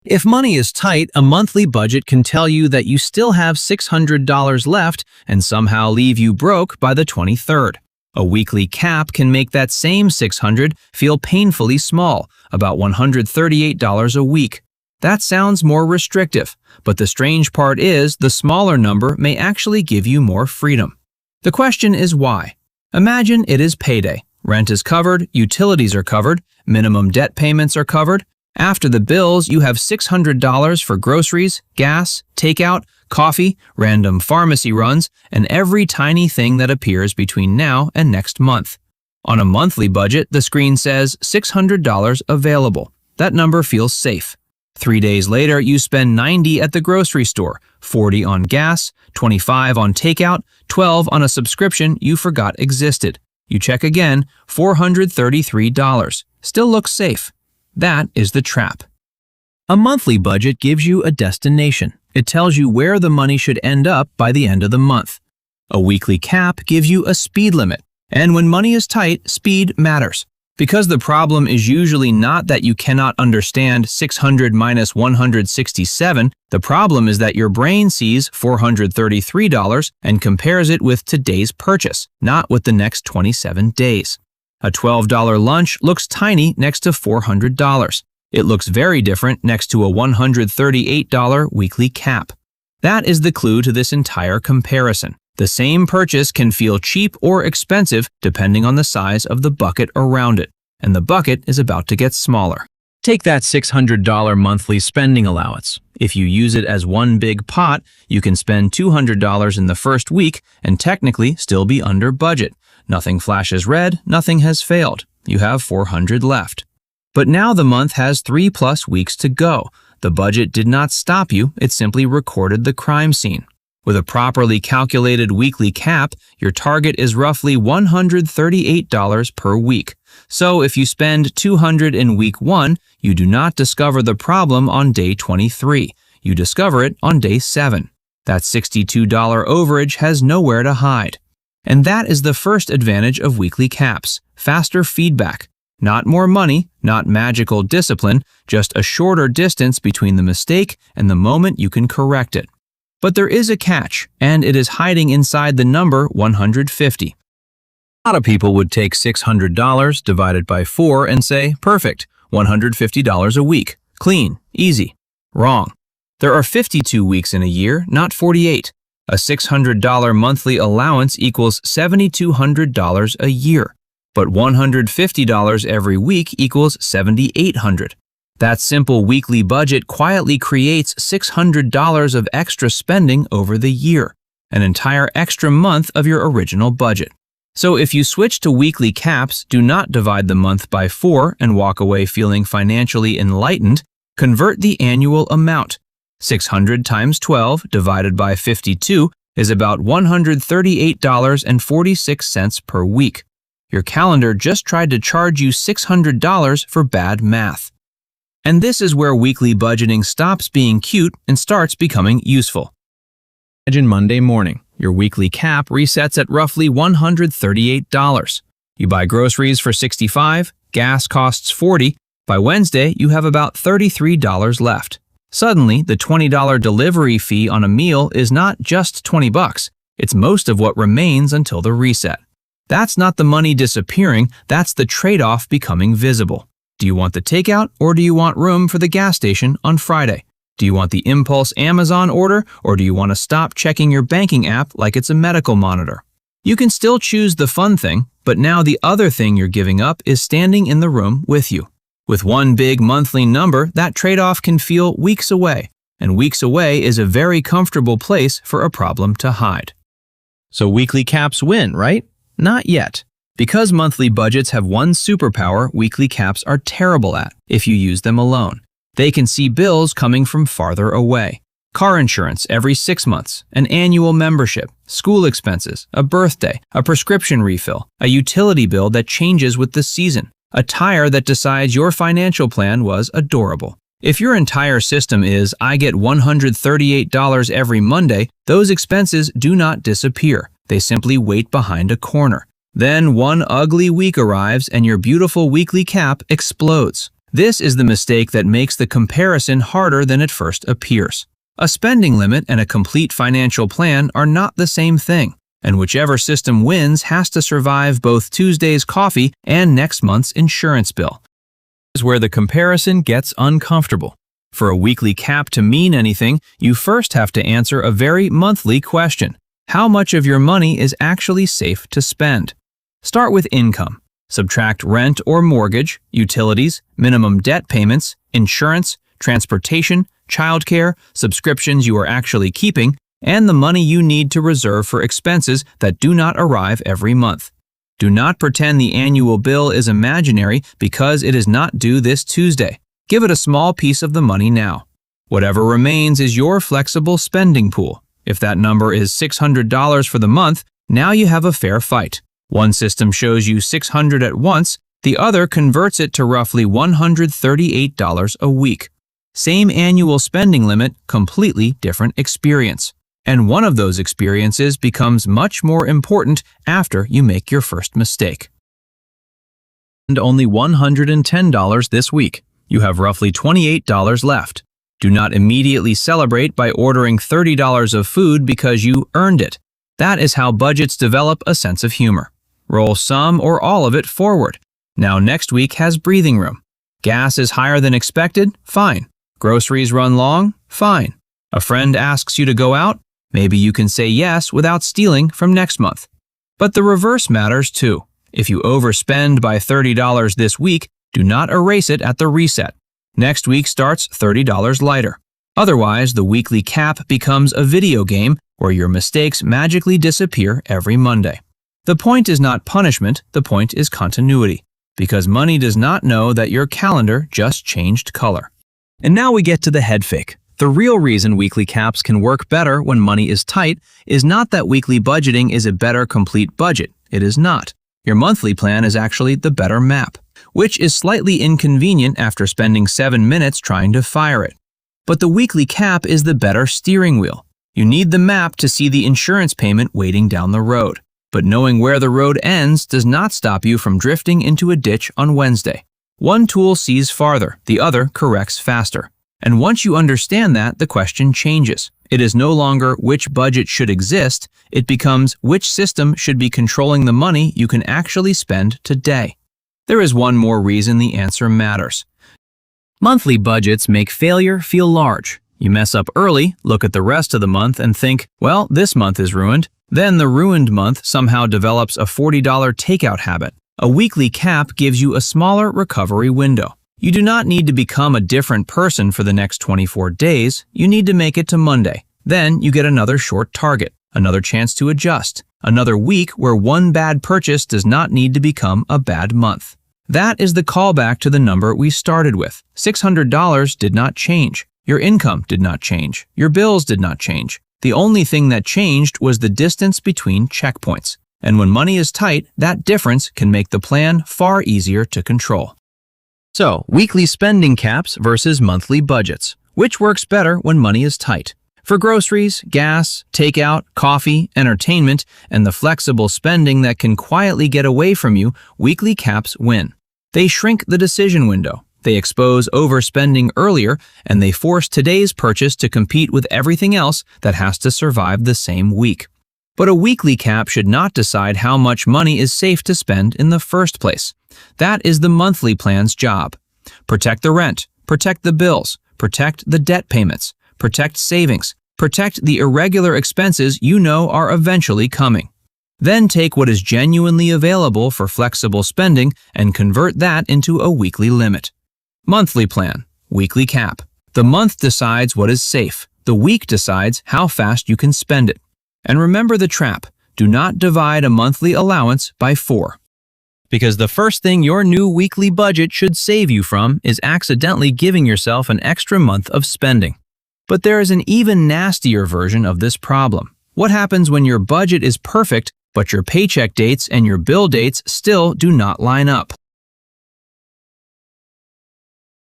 If money is tight, a monthly budget can tell you that you still have $600 left and somehow leave you broke by the 23rd. A weekly cap can make that same $600 feel painfully small, about $138 a week. That sounds more restrictive, but the strange part is the smaller number may actually give you more freedom. The question is why? Imagine it is payday. Rent is covered, utilities are covered, minimum debt payments are covered. After the bills, you have $600 for groceries, gas, takeout, coffee, random pharmacy runs, and every tiny thing that appears between now and next month. On a monthly budget, the screen says $600 available. That number feels safe. 3 days later, you spend $90 at the grocery store, $40 on gas, $25 on takeout, $12 on a subscription you forgot existed. You check again, $433. Still looks safe. That is the trap. A monthly budget gives you a destination. It tells you where the money should end up by the end of the month. A weekly cap gives you a speed limit. And when money is tight, speed matters. Because the problem is usually not that you cannot understand 600 minus 167, the problem is that your brain sees $433 and compares it with today's purchase, not with the next 27 days. A $12 lunch looks tiny next to $400. It looks very different next to a $138 weekly cap. That is the clue to this entire comparison. The same purchase can feel cheap or expensive depending on the size of the bucket around it, and the bucket is about to get smaller. Take that $600 monthly spending allowance. If you use it as one big pot, you can spend $200 in the first week and technically still be under budget. Nothing flashes red, nothing has failed. You have $400 left. But now the month has 3+ weeks to go. The budget did not stop you, it simply recorded the crime scene. With a properly calculated weekly cap, your target is roughly $138 per week. So if you spend $200 in week 1, you do not discover the problem on day 23. You discover it on day 7. That $62 overage has nowhere to hide. And that is the first advantage of weekly caps: faster feedback. Not more money, not magical discipline, just a shorter distance between the mistake and the moment you can correct it. But there is a catch, and it is hiding inside the number 150. A lot of people would take $600 divided by 4 and say, perfect, $150 a week. Clean, easy. Wrong. There are 52 weeks in a year, not 48. A $600 monthly allowance equals $7,200 a year, but $150 every week equals $7,800. That simple weekly budget quietly creates $600 of extra spending over the year, an entire extra month of your original budget. So if you switch to weekly caps, do not divide the month by 4 and walk away feeling financially enlightened. Convert the annual amount. 600 times 12 divided by 52 is about $138.46 per week. Your calendar just tried to charge you $600 for bad math. And this is where weekly budgeting stops being cute and starts becoming useful. Imagine Monday morning. Your weekly cap resets at roughly $138. You buy groceries for $65, gas costs $40. By Wednesday, you have about $33 left. Suddenly, the $20 delivery fee on a meal is not just $20, it's most of what remains until the reset. That's not the money disappearing, that's the trade-off becoming visible. Do you want the takeout or do you want room for the gas station on Friday? Do you want the impulse Amazon order or do you want to stop checking your banking app like it's a medical monitor? You can still choose the fun thing, but now the other thing you're giving up is standing in the room with you. With one big monthly number, that trade-off can feel weeks away, and weeks away is a very comfortable place for a problem to hide. So weekly caps win, right? Not yet. Because monthly budgets have one superpower weekly caps are terrible at if you use them alone. They can see bills coming from farther away. Car insurance every 6 months, an annual membership, school expenses, a birthday, a prescription refill, a utility bill that changes with the season, a tire that decides your financial plan was adorable. If your entire system is, I get $138 every Monday, those expenses do not disappear. They simply wait behind a corner. Then one ugly week arrives and your beautiful weekly cap explodes. This is the mistake that makes the comparison harder than it first appears. A spending limit and a complete financial plan are not the same thing, and whichever system wins has to survive both Tuesday's coffee and next month's insurance bill. This is where the comparison gets uncomfortable. For a weekly cap to mean anything, you first have to answer a very monthly question. How much of your money is actually safe to spend? Start with income. Subtract rent or mortgage, utilities, minimum debt payments, insurance, transportation, childcare, subscriptions you are actually keeping, and the money you need to reserve for expenses that do not arrive every month. Do not pretend the annual bill is imaginary because it is not due this Tuesday. Give it a small piece of the money now. Whatever remains is your flexible spending pool. If that number is $600 for the month, now you have a fair fight. One system shows you $600 at once, the other converts it to roughly $138 a week. Same annual spending limit, completely different experience. And one of those experiences becomes much more important after you make your first mistake. And only $110 this week. You have roughly $28 left. Do not immediately celebrate by ordering $30 of food because you earned it. That is how budgets develop a sense of humor. Roll some or all of it forward. Now next week has breathing room. Gas is higher than expected? Fine. Groceries run long? Fine. A friend asks you to go out? Maybe you can say yes without stealing from next month. But the reverse matters too. If you overspend by $30 this week, do not erase it at the reset. Next week starts $30 lighter. Otherwise, the weekly cap becomes a video game where your mistakes magically disappear every Monday. The point is not punishment, the point is continuity, because money does not know that your calendar just changed color. And now we get to the head fake. The real reason weekly caps can work better when money is tight is not that weekly budgeting is a better complete budget. It is not. Your monthly plan is actually the better map, which is slightly inconvenient after spending 7 minutes trying to fire it. But the weekly cap is the better steering wheel. You need the map to see the insurance payment waiting down the road. But knowing where the road ends does not stop you from drifting into a ditch on Wednesday. One tool sees farther, the other corrects faster. And once you understand that, the question changes. It is no longer which budget should exist, it becomes which system should be controlling the money you can actually spend today. There is one more reason the answer matters. Monthly budgets make failure feel large. You mess up early, look at the rest of the month and think, well, this month is ruined. Then the ruined month somehow develops a $40 takeout habit. A weekly cap gives you a smaller recovery window. You do not need to become a different person for the next 24 days. You need to make it to Monday. Then you get another short target, another chance to adjust, another week where one bad purchase does not need to become a bad month. That is the callback to the number we started with. $600 did not change. Your income did not change. Your bills did not change. The only thing that changed was the distance between checkpoints. And when money is tight, that difference can make the plan far easier to control. So, weekly spending caps versus monthly budgets. Which works better when money is tight? For groceries, gas, takeout, coffee, entertainment, and the flexible spending that can quietly get away from you, weekly caps win. They shrink the decision window. They expose overspending earlier, and they force today's purchase to compete with everything else that has to survive the same week. But a weekly cap should not decide how much money is safe to spend in the first place. That is the monthly plan's job. Protect the rent, protect the bills, protect the debt payments, protect savings, protect the irregular expenses you know are eventually coming. Then take what is genuinely available for flexible spending and convert that into a weekly limit. Monthly plan, weekly cap. The month decides what is safe. The week decides how fast you can spend it. And remember the trap. Do not divide a monthly allowance by 4. Because the first thing your new weekly budget should save you from is accidentally giving yourself an extra month of spending. But there is an even nastier version of this problem. What happens when your budget is perfect, but your paycheck dates and your bill dates still do not line up?